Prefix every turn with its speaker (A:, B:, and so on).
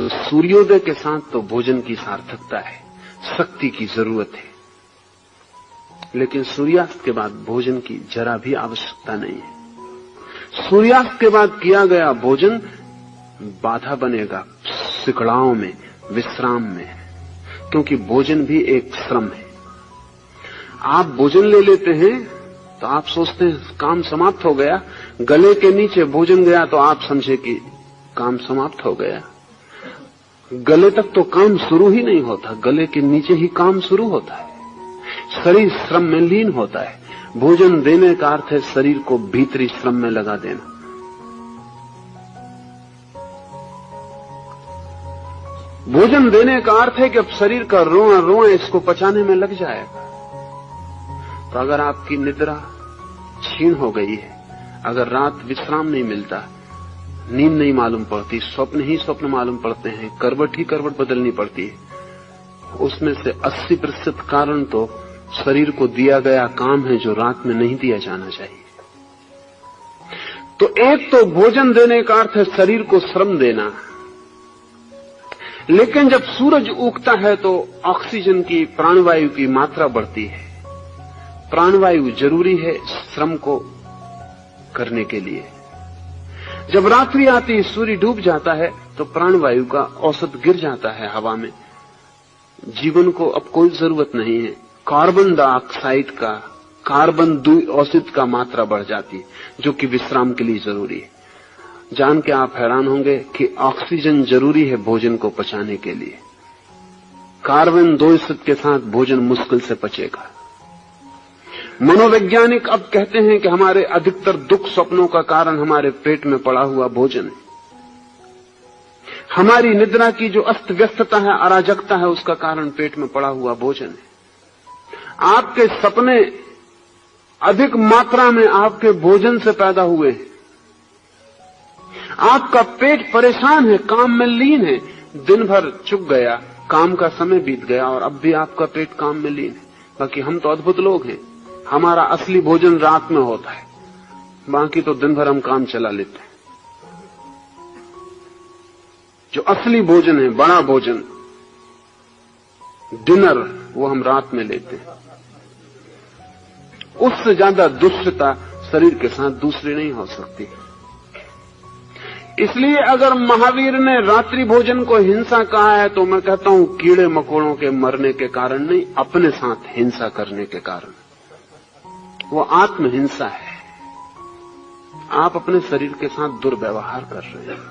A: तो सूर्योदय के साथ तो भोजन की सार्थकता है, शक्ति की जरूरत है, लेकिन सूर्यास्त के बाद भोजन की जरा भी आवश्यकता नहीं है। सूर्यास्त के बाद किया गया भोजन बाधा बनेगा सिकड़ाओं में, विश्राम में, क्योंकि भोजन भी एक श्रम है। आप भोजन ले लेते हैं तो आप सोचते हैं काम समाप्त हो गया, गले के नीचे भोजन गया तो आप समझे कि काम समाप्त हो गया। गले तक तो काम शुरू ही नहीं होता, गले के नीचे ही काम शुरू होता है। शरीर श्रम में लीन होता है। भोजन देने का अर्थ है शरीर को भीतरी श्रम में लगा देना। भोजन देने का अर्थ है कि अब शरीर का रोआ रोआ इसको पचाने में लग जाएगा। तो अगर आपकी निद्रा क्षीण हो गई है, अगर रात विश्राम नहीं मिलता, नींद नहीं मालूम पड़ती, स्वप्न ही स्वप्न मालूम पड़ते हैं, करवट ही करवट बदलनी पड़ती है, उसमें से 80% कारण तो शरीर को दिया गया काम है जो रात में नहीं दिया जाना चाहिए। तो एक तो भोजन देने का अर्थ है शरीर को श्रम देना, लेकिन जब सूरज उगता है तो ऑक्सीजन की, प्राणवायु की मात्रा बढ़ती है। प्राणवायु जरूरी है श्रम को करने के लिए। जब रात्रि आती, सूर्य डूब जाता है तो प्राणवायु का औसत गिर जाता है हवा में। जीवन को अब कोई जरूरत नहीं है। कार्बन डाइऑक्साइड का, कार्बन द्विऔषित का मात्रा बढ़ जाती है, जो कि विश्राम के लिए जरूरी है। जान के आप हैरान होंगे कि ऑक्सीजन जरूरी है भोजन को पचाने के लिए। कार्बन द्विऔषित के साथ भोजन मुश्किल से पचेगा। मनोवैज्ञानिक अब कहते हैं कि हमारे अधिकतर दुख स्वप्नों का कारण हमारे पेट में पड़ा हुआ भोजन है। हमारी निद्रा की जो अस्त व्यस्तता है, अराजकता है, उसका कारण पेट में पड़ा हुआ भोजन है। आपके सपने अधिक मात्रा में आपके भोजन से पैदा हुए हैं। आपका पेट परेशान है, काम में लीन है, दिन भर चुक गया, काम का समय बीत गया और अब भी आपका पेट काम में लीन है। बाकी हम तो अद्भुत लोग हैं, हमारा असली भोजन रात में होता है, बाकी तो दिन भर हम काम चला लेते हैं। जो असली भोजन है, बड़ा भोजन, डिनर, वो हम रात में लेते हैं। उससे ज्यादा दुष्टता शरीर के साथ दूसरी नहीं हो सकती। इसलिए अगर महावीर ने रात्रि भोजन को हिंसा कहा है तो मैं कहता हूं कीड़े मकोड़ों के मरने के कारण नहीं, अपने साथ हिंसा करने के कारण। वो आत्महिंसा है। आप अपने शरीर के साथ दुर्व्यवहार कर रहे हैं।